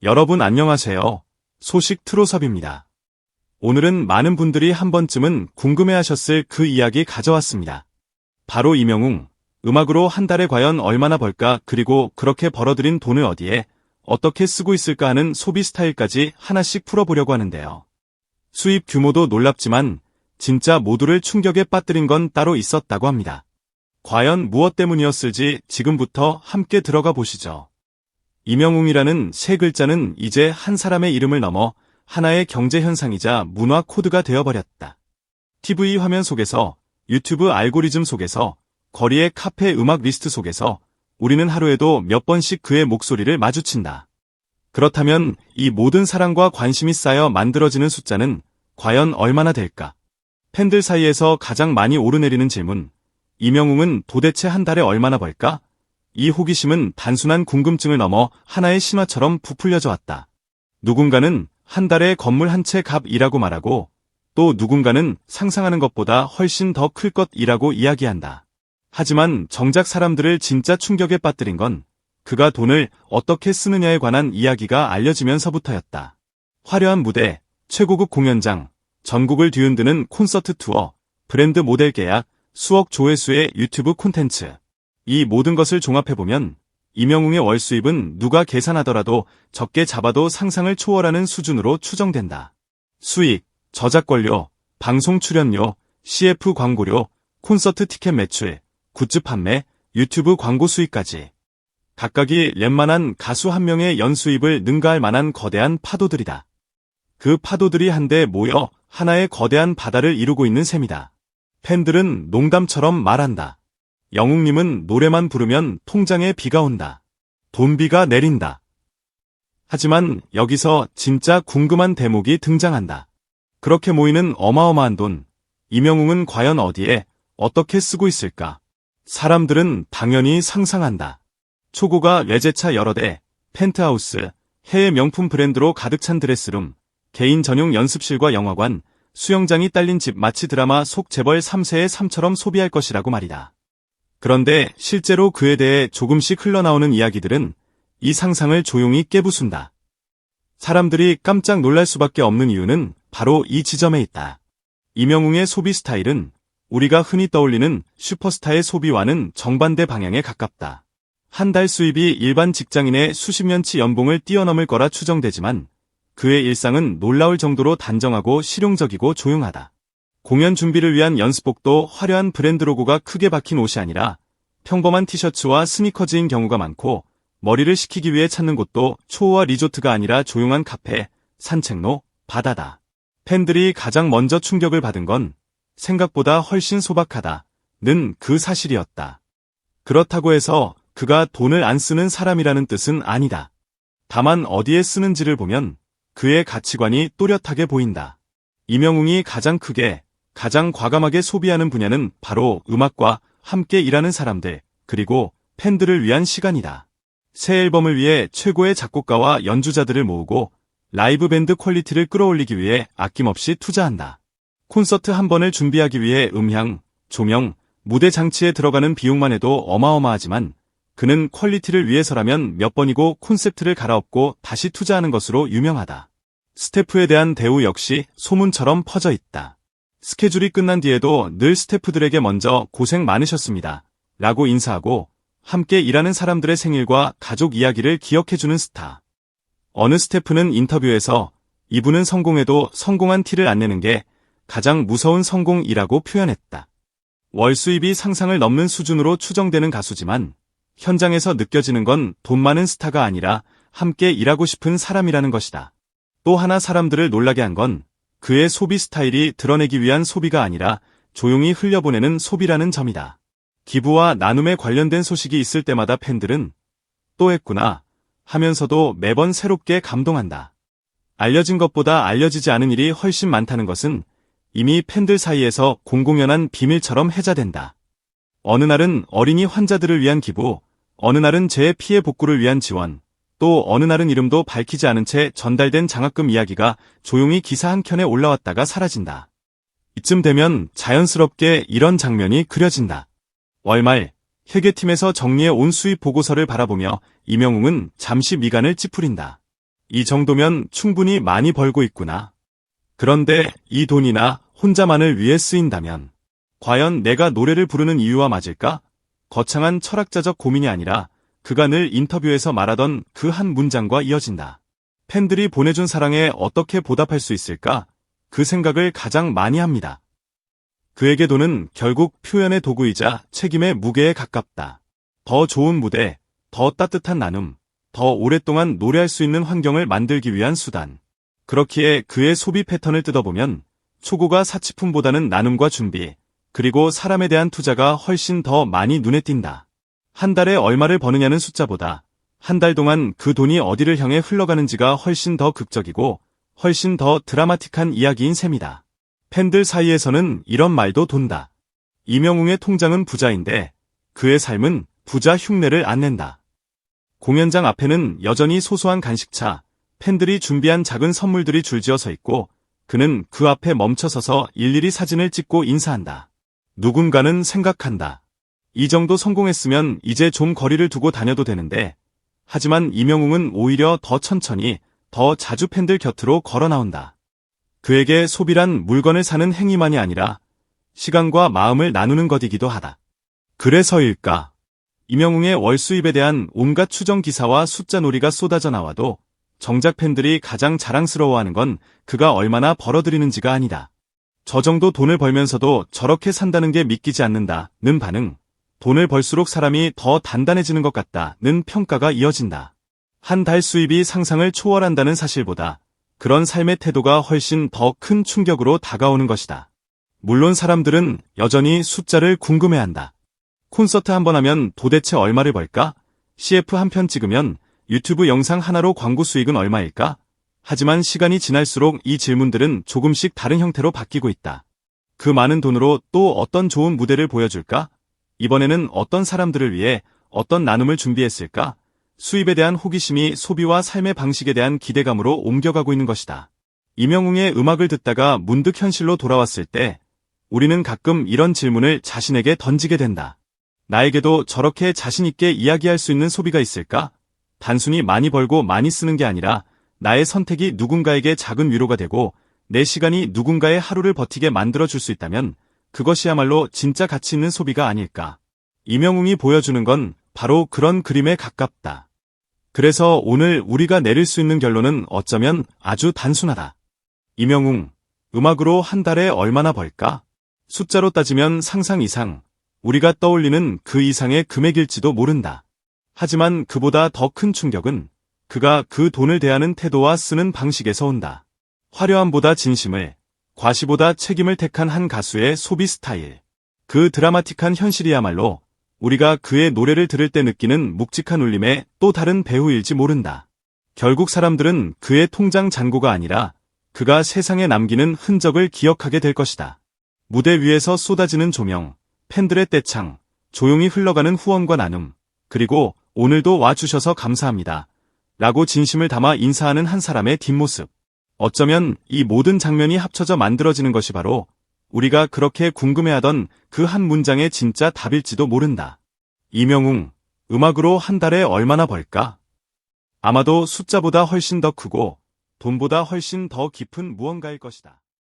여러분 안녕하세요. 소식 트로섭입니다. 오늘은 많은 분들이 한 번쯤은 궁금해하셨을 그 이야기 가져왔습니다. 바로 이명웅, 음악으로 한 달에 과연 얼마나 벌까, 그리고 그렇게 벌어들인 돈을 어디에 어떻게 쓰고 있을까 하는 소비 스타일까지 하나씩 풀어보려고 하는데요. 수입 규모도 놀랍지만 진짜 모두를 충격에 빠뜨린 건 따로 있었다고 합니다. 과연 무엇 때문이었을지 지금부터 함께 들어가 보시죠. 이명웅이라는 세 글자는 이제 한 사람의 이름을 넘어 하나의 경제 현상이자 문화 코드가 되어버렸다. TV 화면 속에서, 유튜브 알고리즘 속에서, 거리의 카페 음악 리스트 속에서 우리는 하루에도 몇 번씩 그의 목소리를 마주친다. 그렇다면 이 모든 사랑과 관심이 쌓여 만들어지는 숫자는 과연 얼마나 될까? 팬들 사이에서 가장 많이 오르내리는 질문, 이명웅은 도대체 한 달에 얼마나 벌까? 이 호기심은 단순한 궁금증을 넘어 하나의 신화처럼 부풀려져 왔다. 누군가는 한 달에 건물 한 채 값이라고 말하고, 또 누군가는 상상하는 것보다 훨씬 더 클 것이라고 이야기한다. 하지만 정작 사람들을 진짜 충격에 빠뜨린 건 그가 돈을 어떻게 쓰느냐에 관한 이야기가 알려지면서부터였다. 화려한 무대, 최고급 공연장, 전국을 뒤흔드는 콘서트 투어, 브랜드 모델 계약, 수억 조회수의 유튜브 콘텐츠. 이 모든 것을 종합해보면 이명웅의 월 수입은 누가 계산하더라도 적게 잡아도 상상을 초월하는 수준으로 추정된다. 수익, 저작권료, 방송 출연료, CF 광고료, 콘서트 티켓 매출, 굿즈 판매, 유튜브 광고 수익까지. 각각이 랩만한 가수 한 명의 연수입을 능가할 만한 거대한 파도들이다. 그 파도들이 한데 모여 하나의 거대한 바다를 이루고 있는 셈이다. 팬들은 농담처럼 말한다. 영웅님은 노래만 부르면 통장에 비가 온다. 돈비가 내린다. 하지만 여기서 진짜 궁금한 대목이 등장한다. 그렇게 모이는 어마어마한 돈, 이명웅은 과연 어디에 어떻게 쓰고 있을까? 사람들은 당연히 상상한다. 초고가 외제차 여러 대, 펜트하우스, 해외 명품 브랜드로 가득 찬 드레스룸, 개인 전용 연습실과 영화관, 수영장이 딸린 집, 마치 드라마 속 재벌 3세의 삶처럼 소비할 것이라고 말이다. 그런데 실제로 그에 대해 조금씩 흘러나오는 이야기들은 이 상상을 조용히 깨부순다. 사람들이 깜짝 놀랄 수밖에 없는 이유는 바로 이 지점에 있다. 이명웅의 소비 스타일은 우리가 흔히 떠올리는 슈퍼스타의 소비와는 정반대 방향에 가깝다. 한 달 수입이 일반 직장인의 수십 년치 연봉을 뛰어넘을 거라 추정되지만 그의 일상은 놀라울 정도로 단정하고 실용적이고 조용하다. 공연 준비를 위한 연습복도 화려한 브랜드 로고가 크게 박힌 옷이 아니라 평범한 티셔츠와 스니커즈인 경우가 많고, 머리를 식히기 위해 찾는 곳도 초호화 리조트가 아니라 조용한 카페, 산책로, 바다다. 팬들이 가장 먼저 충격을 받은 건 생각보다 훨씬 소박하다는 그 사실이었다. 그렇다고 해서 그가 돈을 안 쓰는 사람이라는 뜻은 아니다. 다만 어디에 쓰는지를 보면 그의 가치관이 또렷하게 보인다. 이명웅이 가장 크게, 가장 과감하게 소비하는 분야는 바로 음악과 함께 일하는 사람들, 그리고 팬들을 위한 시간이다. 새 앨범을 위해 최고의 작곡가와 연주자들을 모으고 라이브 밴드 퀄리티를 끌어올리기 위해 아낌없이 투자한다. 콘서트 한 번을 준비하기 위해 음향, 조명, 무대 장치에 들어가는 비용만 해도 어마어마하지만 그는 퀄리티를 위해서라면 몇 번이고 콘셉트를 갈아엎고 다시 투자하는 것으로 유명하다. 스태프에 대한 대우 역시 소문처럼 퍼져 있다. 스케줄이 끝난 뒤에도 늘 스태프들에게 먼저 고생 많으셨습니다 라고 인사하고 함께 일하는 사람들의 생일과 가족 이야기를 기억해주는 스타. 어느 스태프는 인터뷰에서 이분은 성공해도 성공한 티를 안 내는 게 가장 무서운 성공이라고 표현했다. 월 수입이 상상을 넘는 수준으로 추정되는 가수지만 현장에서 느껴지는 건 돈 많은 스타가 아니라 함께 일하고 싶은 사람이라는 것이다. 또 하나 사람들을 놀라게 한 건 그의 소비 스타일이 드러내기 위한 소비가 아니라 조용히 흘려보내는 소비라는 점이다. 기부와 나눔에 관련된 소식이 있을 때마다 팬들은 또 했구나 하면서도 매번 새롭게 감동한다. 알려진 것보다 알려지지 않은 일이 훨씬 많다는 것은 이미 팬들 사이에서 공공연한 비밀처럼 해자된다. 어느 날은 어린이 환자들을 위한 기부, 어느 날은 재해 피해 복구를 위한 지원, 또 어느 날은 이름도 밝히지 않은 채 전달된 장학금 이야기가 조용히 기사 한 켠에 올라왔다가 사라진다. 이쯤 되면 자연스럽게 이런 장면이 그려진다. 월말 회계팀에서 정리해 온 수입 보고서를 바라보며 이명웅은 잠시 미간을 찌푸린다. 이 정도면 충분히 많이 벌고 있구나. 그런데 이 돈이나 혼자만을 위해 쓰인다면 과연 내가 노래를 부르는 이유와 맞을까? 거창한 철학자적 고민이 아니라 그가 늘 인터뷰에서 말하던 그 한 문장과 이어진다. 팬들이 보내준 사랑에 어떻게 보답할 수 있을까? 그 생각을 가장 많이 합니다. 그에게 돈은 결국 표현의 도구이자 책임의 무게에 가깝다. 더 좋은 무대, 더 따뜻한 나눔, 더 오랫동안 노래할 수 있는 환경을 만들기 위한 수단. 그렇기에 그의 소비 패턴을 뜯어보면 초고가 사치품보다는 나눔과 준비, 그리고 사람에 대한 투자가 훨씬 더 많이 눈에 띈다. 한 달에 얼마를 버느냐는 숫자보다 한 달 동안 그 돈이 어디를 향해 흘러가는지가 훨씬 더 극적이고 훨씬 더 드라마틱한 이야기인 셈이다. 팬들 사이에서는 이런 말도 돈다. 이명웅의 통장은 부자인데 그의 삶은 부자 흉내를 안 낸다. 공연장 앞에는 여전히 소소한 간식차, 팬들이 준비한 작은 선물들이 줄지어 서 있고 그는 그 앞에 멈춰서서 일일이 사진을 찍고 인사한다. 누군가는 생각한다. 이 정도 성공했으면 이제 좀 거리를 두고 다녀도 되는데, 하지만 이명웅은 오히려 더 천천히, 더 자주 팬들 곁으로 걸어 나온다. 그에게 소비란 물건을 사는 행위만이 아니라 시간과 마음을 나누는 것이기도 하다. 그래서일까? 이명웅의 월 수입에 대한 온갖 추정 기사와 숫자 놀이가 쏟아져 나와도 정작 팬들이 가장 자랑스러워하는 건 그가 얼마나 벌어들이는지가 아니다. 저 정도 돈을 벌면서도 저렇게 산다는 게 믿기지 않는다는 반응, 돈을 벌수록 사람이 더 단단해지는 것 같다는 평가가 이어진다. 한 달 수입이 상상을 초월한다는 사실보다 그런 삶의 태도가 훨씬 더 큰 충격으로 다가오는 것이다. 물론 사람들은 여전히 숫자를 궁금해한다. 콘서트 한 번 하면 도대체 얼마를 벌까? CF 한 편 찍으면 유튜브 영상 하나로 광고 수익은 얼마일까? 하지만 시간이 지날수록 이 질문들은 조금씩 다른 형태로 바뀌고 있다. 그 많은 돈으로 또 어떤 좋은 무대를 보여줄까? 이번에는 어떤 사람들을 위해 어떤 나눔을 준비했을까? 수입에 대한 호기심이 소비와 삶의 방식에 대한 기대감으로 옮겨가고 있는 것이다. 이명웅의 음악을 듣다가 문득 현실로 돌아왔을 때 우리는 가끔 이런 질문을 자신에게 던지게 된다. 나에게도 저렇게 자신있게 이야기할 수 있는 소비가 있을까? 단순히 많이 벌고 많이 쓰는 게 아니라 나의 선택이 누군가에게 작은 위로가 되고 내 시간이 누군가의 하루를 버티게 만들어줄 수 있다면 그것이야말로 진짜 가치 있는 소비가 아닐까. 이명웅이 보여주는 건 바로 그런 그림에 가깝다. 그래서 오늘 우리가 내릴 수 있는 결론은 어쩌면 아주 단순하다. 이명웅, 음악으로 한 달에 얼마나 벌까? 숫자로 따지면 상상 이상, 우리가 떠올리는 그 이상의 금액일지도 모른다. 하지만 그보다 더 큰 충격은 그가 그 돈을 대하는 태도와 쓰는 방식에서 온다. 화려함보다 진심을, 과시보다 책임을 택한 한 가수의 소비 스타일. 그 드라마틱한 현실이야말로 우리가 그의 노래를 들을 때 느끼는 묵직한 울림의 또 다른 배후일지 모른다. 결국 사람들은 그의 통장 잔고가 아니라 그가 세상에 남기는 흔적을 기억하게 될 것이다. 무대 위에서 쏟아지는 조명, 팬들의 떼창, 조용히 흘러가는 후원과 나눔, 그리고 오늘도 와주셔서 감사합니다. 라고 진심을 담아 인사하는 한 사람의 뒷모습. 어쩌면 이 모든 장면이 합쳐져 만들어지는 것이 바로 우리가 그렇게 궁금해하던 그 한 문장의 진짜 답일지도 모른다. 이명웅, 음악으로 한 달에 얼마나 벌까? 아마도 숫자보다 훨씬 더 크고 돈보다 훨씬 더 깊은 무언가일 것이다.